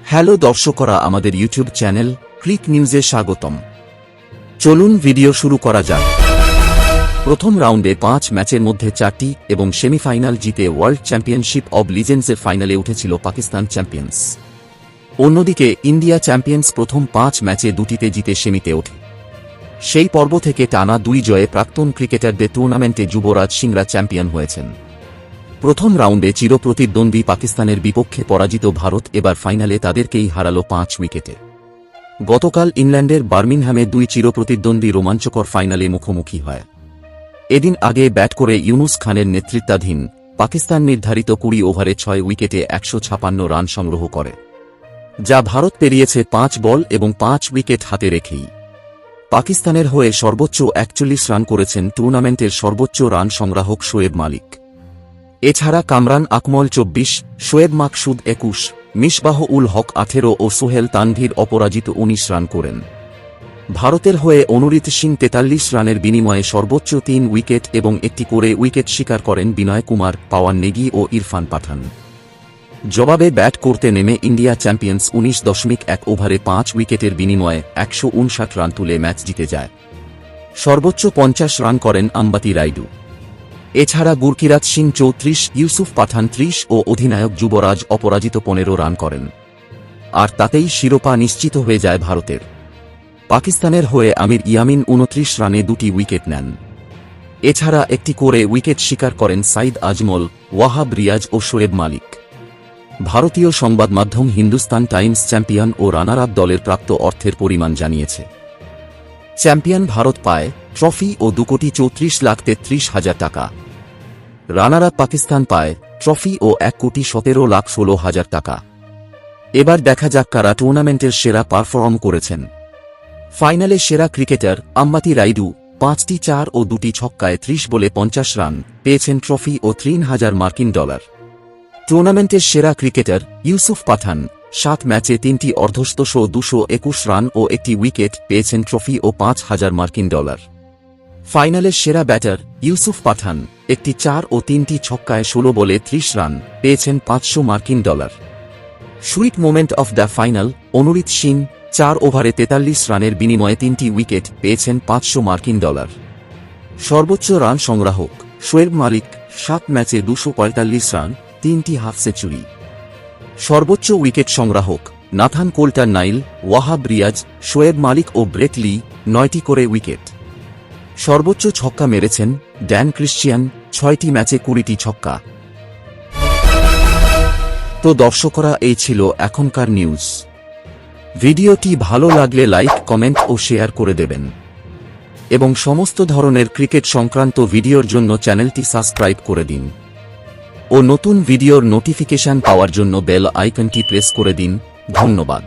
Hello দর্শকরা, আমাদের YouTube channel click নিউজে স্বাগতম। চলুন ভিডিও শুরু করা যাক। প্রথম রাউন্ডে 5 ম্যাচের মধ্যে 4টি এবং সেমিফাইনাল জিতে ওয়ার্ল্ড চ্যাম্পিয়নশিপ অব লিজেন্ডসের ফাইনালে উঠেছিল পাকিস্তান চ্যাম্পিয়ন্স। অন্যদিকে ইন্ডিয়া চ্যাম্পিয়ন্স প্রথম 5 ম্যাচে 2টিতে জিতে সেমিতে ওঠে। সেই পর্ব থেকে টানা 2 জয়ে প্রাক্তন ক্রিকেটারদের টুর্নামেন্টে যুবরাজ সিংরা চ্যাম্পিয়ন হয়েছেন। প্রথম রাউন্ডে চিরপ্রতিদ্বন্দ্বী পাকিস্তানের বিপক্ষে পরাজিত ভারত এবার ফাইনালে তাদেরকেই হারাল 5 উইকেটে। গতকাল ইংল্যান্ডের বার্মিংহামে 2 চিরপ্রতিদ্বন্দ্বী রোমাঞ্চকর ফাইনালে মুখোমুখি হয়। এদিন আগে ব্যাট করে ইউনুস খানের নেতৃত্বাধীন পাকিস্তান নির্ধারিত 20 ওভারে 6 উইকেটে 156 রান সংগ্রহ করে, যা ভারত পেরিয়েছে 5 বল এবং 5 উইকেট হাতে রেখেই। পাকিস্তানের হয়ে সর্বোচ্চ 41 রান করেছেন টুর্নামেন্টের সর্বোচ্চ রান সংগ্রাহক শোয়েব মালিক। এছাড়া কামরান আকমল 24, শোয়েব মাকসুদ 21, মিসবাহ উল হক 18 ও সোহেল তানভীর অপরাজিত 19 রান করেন। ভারতের হয়ে অনুরিত সিং 43 রানের বিনিময়ে সর্বোচ্চ 3 উইকেট এবং একটি করে উইকেট শিকার করেন বিনয় কুমার, পাওয়ান নেগি ও ইরফান পাঠান। জবাবে ব্যাট করতে নেমে ইন্ডিয়া চ্যাম্পিয়ন্স 19.1 ওভারে 5 উইকেটের বিনিময়ে 159 রান তুলে ম্যাচ জিতে যায়। সর্বোচ্চ 50 রান করেন আম্বাতি রাইডু। এছাড়া গুরকিরাত সিং 34, ইউসুফ পাঠান 30 ও অধিনায়ক যুবরাজ অপরাজিত 15 রান করেন। আর তাতেই শিরোপা নিশ্চিত হয়ে যায় ভারতের। পাকিস্তানের হয়ে আমির ইয়ামিন 29 রানে 2টি উইকেট নেন। এছাড়া একটি করে উইকেট শিকার করেন সাইদ আজমল, ওয়াহাব রিয়াজ ও শোয়েব মালিক। ভারতীয় সংবাদ মাধ্যম হিন্দুস্তান টাইমস চ্যাম্পিয়ন ও রানার আপ দলের প্রাপ্ত অর্থের পরিমাণ জানিয়েছে। চ্যাম্পিয়ন ভারত পায় ট্রফি ও 2,34,33,000 টাকা। রানার আপ পাকিস্তান পায় ট্রফি ও 1,17,16,000 টাকা। এবার দেখা যাক কারা টুর্নামেন্টের সেরা পারফর্ম করেছেন। ফাইনালে সেরা ক্রিকেটার আম্বাতি রাইডু 5টি 4 ও 2টি ছক্কায় 30 বলে 50 রান পেয়েছেন ট্রফি ও $3,000 মার্কিন। টুর্নামেন্টের সেরা ক্রিকেটার ইউসুফ পাঠান 7 ম্যাচে 3টি অর্ধশতক 221 রান ও একটি উইকেট পেয়েছেন ট্রফি ও $5,000 মার্কিন। ফাইনালের সেরা ব্যাটার ইউসুফ পাঠান একটি 4 ও 3টি ছক্কায় 16 বলে 30 রান পেয়েছেন $500 মার্কিন। Sweet moment of the final Anureet Singh 4 ওভারে 43 রানের বিনিময়ে 3টি উইকেট পেয়েছেন $500 মার্কিন। সর্বোচ্চ রান সংগ্রাহক শোয়েব মালিক 7 ম্যাচে 245 রান, 3টি হাফ সেঞ্চুরি। সর্বোচ্চ উইকেট সংগ্রাহক Nathan Coulter Nile, Wahab Riaz, Shoaib Malik ও ব্রেট লি 9টি করে উইকেট। সর্বোচ্চ ছক্কা মেরেছেন ড্যান ক্রিশ্চিয়ান 6টি ম্যাচে 20টি ছক্কা। তো দর্শকরা, এই ছিল এখনকার নিউজ। ভিডিওটি ভালো লাগলে লাইক, কমেন্ট ও শেয়ার করে দেবেন এবং সমস্ত ধরনের ক্রিকেট সংক্রান্ত ভিডিওর জন্য চ্যানেলটি সাবস্ক্রাইব করে দিন ও নতুন ভিডিওর নোটিফিকেশন পাওয়ার জন্য বেল আইকনটি প্রেস করে দিন। ধন্যবাদ।